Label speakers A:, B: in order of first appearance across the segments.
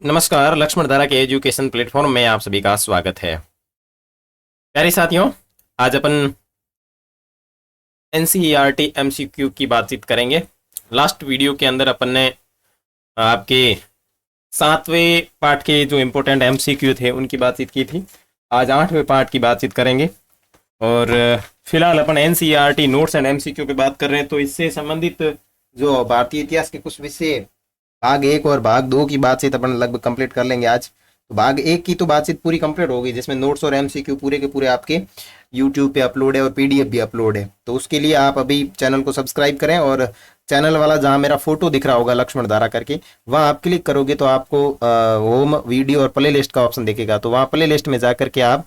A: नमस्कार, लक्ष्मण धारा के एजुकेशन प्लेटफॉर्म में आप सभी का स्वागत है। प्यारे साथियों, आज अपन एनसीईआरटी एमसीक्यू की बातचीत करेंगे। लास्ट वीडियो के अंदर अपन ने आपके 7वें पार्ट के जो इम्पोर्टेंट एमसीक्यू थे उनकी बातचीत की थी। आज 8वें पार्ट की बातचीत करेंगे और फिलहाल अपन एनसीईआरटी नोट्स एंड एमसीक्यू पे बात कर रहे हैं। तो इससे संबंधित जो भारतीय इतिहास के कुछ विषय भाग 1 और भाग 2 की बातचीत अपन लगभग कंप्लीट कर लेंगे आज। तो भाग 1 की तो बातचीत पूरी कंप्लीट हो गई, जिसमें नोट्स और एमसीक्यू पूरे के पूरे आपके यूट्यूब पे अपलोड है और पीडीएफ भी अपलोड है। तो उसके लिए आप अभी चैनल को सब्सक्राइब करें और चैनल वाला जहां मेरा फोटो दिख रहा होगा लक्ष्मण धारा करके, वहां आप क्लिक करोगे तो आपको होम वीडियो और प्ले लिस्ट का ऑप्शन दिखेगा। तो वहाँ प्ले लिस्ट में जा करके आप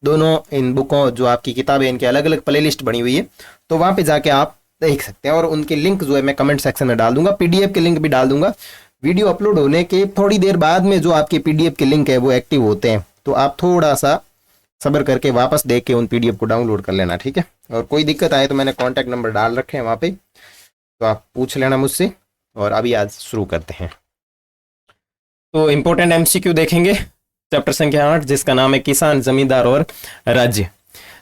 A: दोनों इन बुकों जो आपकी किताबें इनके अलग अलग प्ले लिस्ट बनी हुई है, तो वहाँ पे जाके आप देख सकते हैं। और उनके लिंक जो है मैं कमेंट सेक्शन में डाल दूंगा, पीडीएफ के लिंक भी डाल दूंगा। वीडियो अपलोड होने के थोड़ी देर बाद में जो आपके पीडीएफ के लिंक है वो एक्टिव होते हैं, तो आप थोड़ा सा सब्र करके वापस देख के उन पीडीएफ को डाउनलोड कर लेना, ठीक है। और कोई दिक्कत आए तो मैंने कॉन्टैक्ट नंबर डाल रखे हैं वहाँ पे, तो आप पूछ लेना मुझसे। और अभी आज शुरू करते हैं। तो इम्पोर्टेंट एमसीक्यू देखेंगे, चैप्टर संख्या 8 जिसका नाम है किसान, जमींदार और राज्य।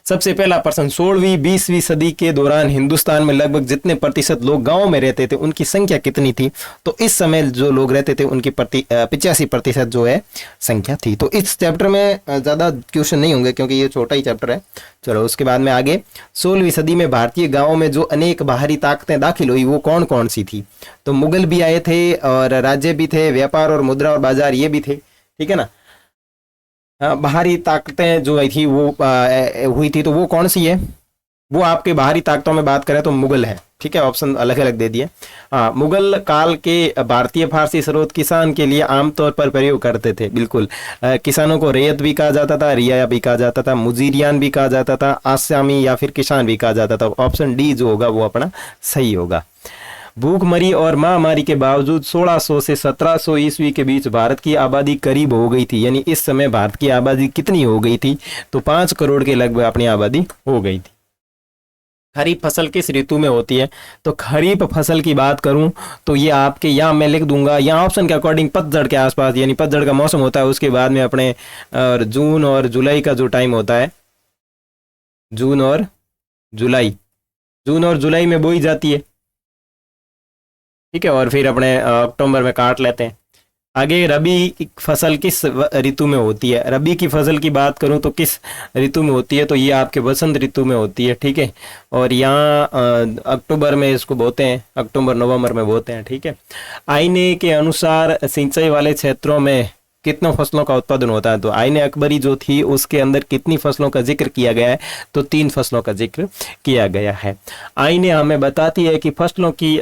A: सबसे पहला प्रश्न, 16वीं 20वीं सदी के दौरान हिंदुस्तान में लगभग जितने प्रतिशत लोग गांव में रहते थे उनकी संख्या कितनी थी? तो इस समय जो लोग रहते थे उनकी 85% जो है संख्या थी। तो इस चैप्टर में ज़्यादा क्वेश्चन नहीं होंगे क्योंकि ये छोटा ही चैप्टर है। चलो उसके बाद में आगे, 16वीं सदी में भारतीय गाँव में जो अनेक बाहरी ताकतें दाखिल हुई वो कौन कौन सी थी? तो मुगल भी आए थे और राज्य भी थे, व्यापार और मुद्रा और बाजार ये भी थे, ठीक है ना। बाहरी ताकतें जो थी वो हुई थी, तो वो कौन सी है? वो आपके बाहरी ताकतों में बात करें तो मुगल है, ठीक है। ऑप्शन अलग अलग दे दिए। मुगल काल के भारतीय फारसी स्रोत किसान के लिए आमतौर पर प्रयोग करते थे, बिल्कुल। किसानों को रैयत भी कहा जाता था, रियाया भी कहा जाता था, मुजीरियान भी कहा जाता था, आसामी या फिर किसान भी कहा जाता था। ऑप्शन डी जो होगा वो अपना सही होगा। भूखमरी और महामारी के बावजूद 1600 से 1700 ईस्वी के बीच भारत की आबादी करीब हो गई थी। यानी इस समय भारत की आबादी कितनी हो गई थी? तो 5 करोड़ के लगभग अपनी आबादी हो गई थी। खरीफ फसल किस ऋतु में होती है? तो खरीफ फसल की बात करूं तो ये आपके यहाँ मैं लिख दूंगा, यहाँ ऑप्शन के अकॉर्डिंग पतझड़ के आसपास, यानी पतझड़ का मौसम होता है उसके बाद में अपने जून और जुलाई का जो टाइम होता है, जून और जुलाई में बोई जाती है, ठीक है। और फिर अपने अक्टूबर में काट लेते हैं। आगे, रबी की फसल किस ऋतु में होती है? रबी की फसल की बात करूं तो किस ऋतु में होती है? तो ये आपके वसंत ऋतु में होती है, ठीक है। और यहाँ अक्टूबर में इसको बोते हैं, अक्टूबर नवंबर में बोते हैं, ठीक है। आईने के अनुसार सिंचाई वाले क्षेत्रों में कितनों फसलों का उत्पादन होता है? तो आईने अकबरी जो थी उसके अंदर कितनी फसलों का जिक्र किया गया है? तो 3 फसलों का जिक्र किया गया है। आईने हमें बताती है कि फसलों की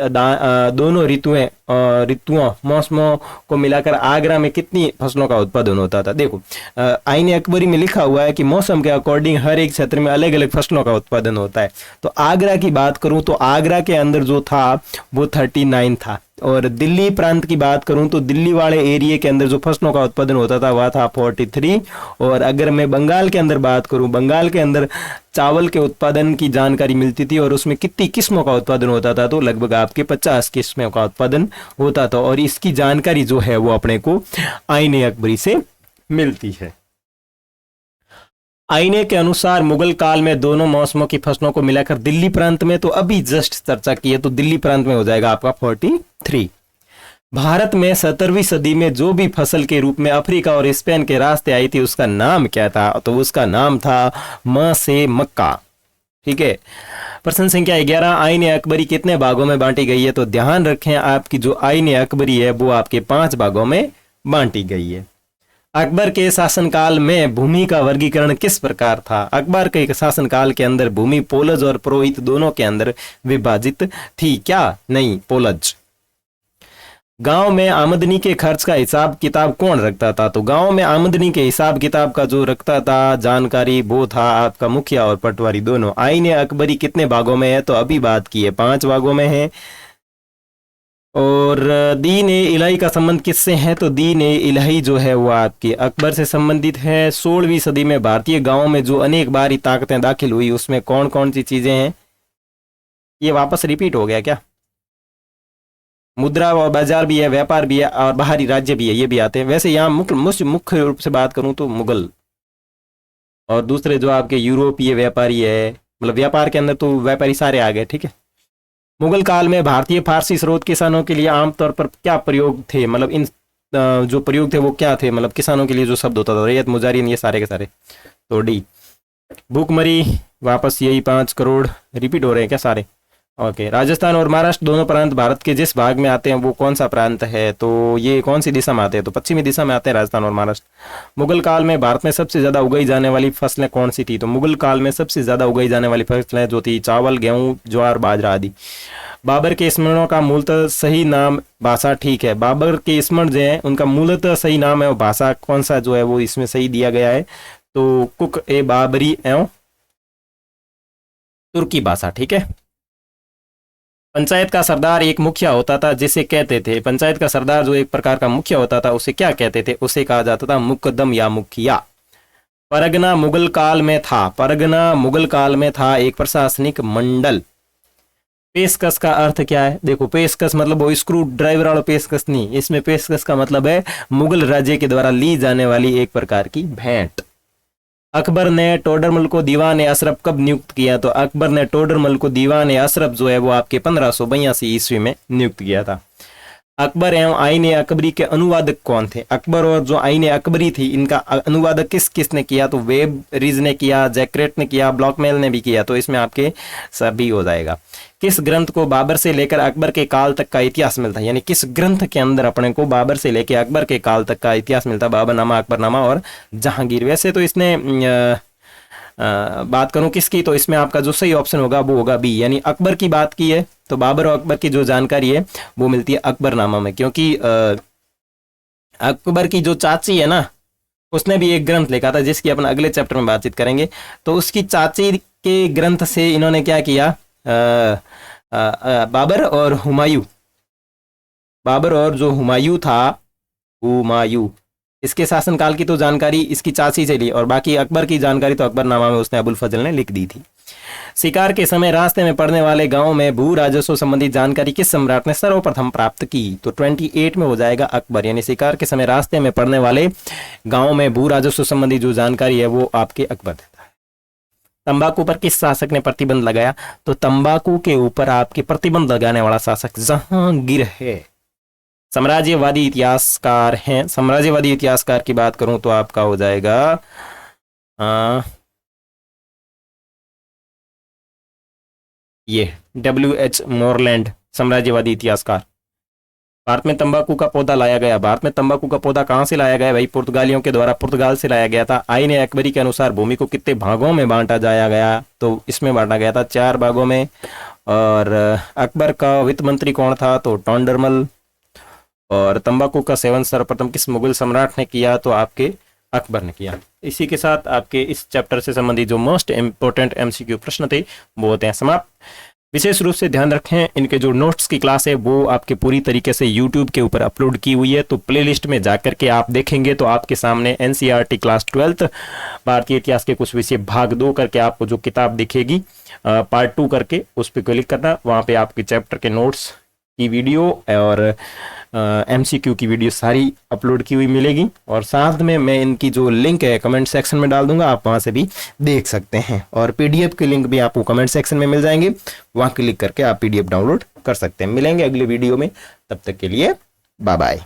A: दोनों ऋतुओं मौसमों को मिलाकर आगरा में कितनी फसलों का उत्पादन होता था। देखो, आईने अकबरी में लिखा हुआ है कि मौसम के अकॉर्डिंग हर एक क्षेत्र में अलग अलग फसलों का उत्पादन होता है। तो आगरा की बात करूं तो आगरा के अंदर जो था वो 39 था। और दिल्ली प्रांत की बात करूं तो दिल्ली वाले एरिया के अंदर जो फसलों का उत्पादन होता था वह था 43। और अगर मैं बंगाल के अंदर बात करूं, बंगाल के अंदर चावल के उत्पादन की जानकारी मिलती थी और उसमें कितनी किस्मों का उत्पादन होता था? तो लगभग आपके 50 किस्मों का उत्पादन होता था। और इसकी जानकारी जो है वो अपने को आईने अकबरी से मिलती है। आईने के अनुसार मुगल काल में दोनों मौसमों की फसलों को मिलाकर दिल्ली प्रांत में, तो अभी जस्ट चर्चा की है, तो दिल्ली प्रांत में हो जाएगा आपका 43। भारत में 17वीं सदी में जो भी फसल के रूप में अफ्रीका और स्पेन के रास्ते आई थी उसका नाम क्या था? तो उसका नाम था म से मक्का, ठीक है। प्रश्न संख्या 11, आईने अकबरी कितने भागों में बांटी गई है? तो ध्यान रखें आपकी जो आईने अकबरी है वो आपके 5 भागों में बांटी गई है। अकबर के शासनकाल में भूमि का वर्गीकरण किस प्रकार था? अकबर के शासनकाल के अंदर भूमि पोलज और पुरोहित दोनों के अंदर विभाजित थी क्या? नहीं, पोलज। गांव में आमदनी के खर्च का हिसाब किताब कौन रखता था? तो गांव में आमदनी के हिसाब किताब का जो रखता था जानकारी वो था आपका मुखिया और पटवारी दोनों। आईने अकबरी कितने भागों में है? तो अभी बात की है 5 भागों में है। और दीन ए इलाही का संबंध किससे है? तो दीन ए इलाही जो है वो आपके अकबर से संबंधित है। 16वीं सदी में भारतीय गांवों में जो अनेक बाहरी ताकतें दाखिल हुई उसमें कौन कौन सी चीजें हैं? ये वापस रिपीट हो गया क्या? मुद्रा और बाजार भी है, व्यापार भी है और बाहरी राज्य भी है, ये भी आते हैं। वैसे यहाँ मुख्य रूप से बात करूँ तो मुगल और दूसरे जो आपके यूरोपीय व्यापारी है, मतलब व्यापार के अंदर तो व्यापारी सारे आ गए, ठीक है। मुगल काल में भारतीय फारसी स्रोत किसानों के लिए आमतौर पर क्या प्रयोग थे, मतलब इन जो प्रयोग थे वो क्या थे, मतलब किसानों के लिए जो शब्द होता था, रैयत मुजारिन, ये सारे के सारे। तो डी। भूखमरी, वापस यही 5 करोड़ रिपीट हो रहे हैं क्या सारे? ओके। राजस्थान और महाराष्ट्र दोनों प्रांत भारत के जिस भाग में आते हैं वो कौन सा प्रांत है? तो ये कौन सी दिशा में आते हैं? तो पश्चिमी दिशा में आते हैं राजस्थान और महाराष्ट्र। मुगल काल में भारत में सबसे ज्यादा उगाई जाने वाली फसलें कौन सी थी? तो मुगल काल में सबसे ज्यादा उगाई जाने वाली फसलें जो थी चावल, गेहूं, ज्वार, बाजरा आदि। बाबर के स्मरणों का मूलतः सही नाम भाषा, ठीक है। बाबर के स्मरण जो है उनका मूलतः सही नाम है, वो भाषा कौन सा जो है वो इसमें सही दिया गया है? तो कुक ए बाबरी एवं तुर्की भाषा, ठीक है। पंचायत का सरदार एक मुखिया होता था जिसे कहते थे, पंचायत का सरदार जो एक प्रकार का मुखिया होता था उसे क्या कहते थे? उसे कहा जाता था मुकद्दम या मुखिया। परगना मुगल काल में था, परगना मुगल काल में था एक प्रशासनिक मंडल। पेशकश का अर्थ क्या है? देखो, पेशकश मतलब वो स्क्रू ड्राइवर वाला पेशकश नहीं, इसमें पेशकश का मतलब है मुगल राज्य के द्वारा ली जाने वाली एक प्रकार की भेंट। अकबर ने टोडरमल को दीवान अशरफ कब नियुक्त किया? तो अकबर ने टोडरमल को दीवान अशरफ जो है वो आपके 1582 ईस्वी में नियुक्त किया था। अकबर एवं आईन अकबरी के अनुवादक कौन थे? अकबर और जो आईन अकबरी थी इनका अनुवादक किसने किया? तो वेब रीज ने किया, जैक्रेट ने किया, ब्लॉकमेल ने भी किया। तो इसमें आपके सभी हो जाएगा। किस ग्रंथ को बाबर से लेकर अकबर के काल तक का इतिहास मिलता है? यानी किस ग्रंथ के अंदर अपने को बाबर से लेकर अकबर के काल तक का इतिहास मिलता है? बाबरनामा, अकबरनामा और जहांगीर। वैसे तो इसने बात करूं किसकी, तो इसमें आपका जो सही ऑप्शन होगा वो होगा बी, यानी अकबर की बात की है तो बाबर और अकबर की जो जानकारी है वो मिलती है अकबरनामा में। क्योंकि अकबर की जो चाची है ना, उसने भी एक ग्रंथ लिखा था जिसकी अपन अगले चैप्टर में बातचीत करेंगे। तो उसकी चाची के ग्रंथ से इन्होंने क्या किया, बाबर और हुमायूं, बाबर और जो हुमायूं था, हुमायूं, इसके शासनकाल की तो जानकारी इसकी चाची से ली और बाकी अकबर की जानकारी तो अकबरनामा में उसने अबुल फजल ने लिख दी थी। शिकार के समय रास्ते में पड़ने वाले गांव में भू राजस्व संबंधी जानकारी किस सम्राट ने सर्वप्रथम प्राप्त की? तो 28 में हो जाएगा अकबर। यानी शिकार के समय रास्ते में पड़ने वाले गांव में भू राजस्व संबंधी जो जानकारी है वो आपके अकबर देता है। तंबाकू पर किस शासक ने प्रतिबंध लगाया? तो तंबाकू के ऊपर आपके प्रतिबंध लगाने वाला शासक जहांगीर है। साम्राज्यवादी इतिहासकार हैं, साम्राज्यवादी इतिहासकार की बात करूं तो आपका हो जाएगा ये W.H. मोरलैंड, साम्राज्यवादी इतिहासकार। भारत में तंबाकू का पौधा लाया गया, भारत में तंबाकू का पौधा कहां से लाया गया? भाई पुर्तगालियों के द्वारा पुर्तगाल से लाया गया था। आईन अकबरी के अनुसार भूमि को कितने भागों में बांटा जाया गया? तो इसमें बांटा गया था 4 भागों में। और अकबर का वित्त मंत्री कौन था? तो टोडरमल। और तंबाकू का सेवन सर्वप्रथम किस मुगल सम्राट ने किया? तो आपके अकबर ने किया। इसी के साथ आपके इस चैप्टर से संबंधित जो मोस्ट इंपोर्टेंट MCQ प्रश्न थे वो होते हैं समाप्त। विशेष रूप से ध्यान रखें, इनके जो नोट्स की क्लास है वो आपके पूरी तरीके से YouTube के ऊपर अपलोड की हुई है। तो प्लेलिस्ट में जाकर के आप देखेंगे तो आपके सामने NCERT क्लास 12 भारतीय इतिहास के कुछ विषय भाग 2 करके आपको जो किताब दिखेगी पार्ट 2 करके, उस पर क्लिक करना। वहाँ पे आपके चैप्टर के नोट्स की वीडियो और MCQ की वीडियो सारी अपलोड की हुई मिलेगी। और साथ में मैं इनकी जो लिंक है कमेंट सेक्शन में डाल दूंगा, आप वहां से भी देख सकते हैं। और PDF के लिंक भी आपको कमेंट सेक्शन में मिल जाएंगे, वहां क्लिक करके आप PDF डाउनलोड कर सकते हैं। मिलेंगे अगले वीडियो में, तब तक के लिए बाय बाय।